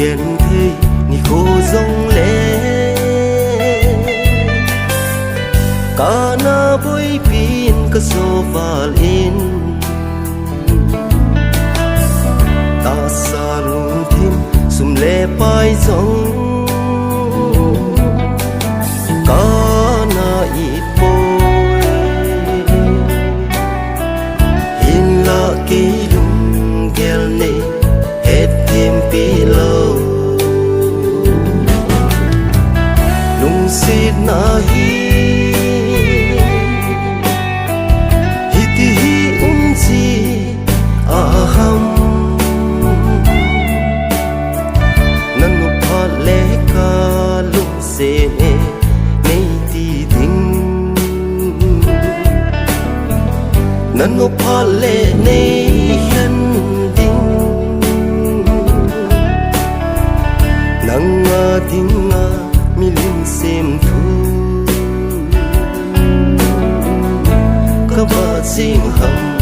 gen thế ni khô rong lệ cả na bôi pin cả số val in ta sa lung thêm sum lệ pai rong cả na ít bôi in la kỳ lung gel này hết thêm pi lâu lung xịt na hi aham nanu phale ka lu se nei ti ding nanu phale nei han ding nanga dinga milin sem thu ka ba sing ham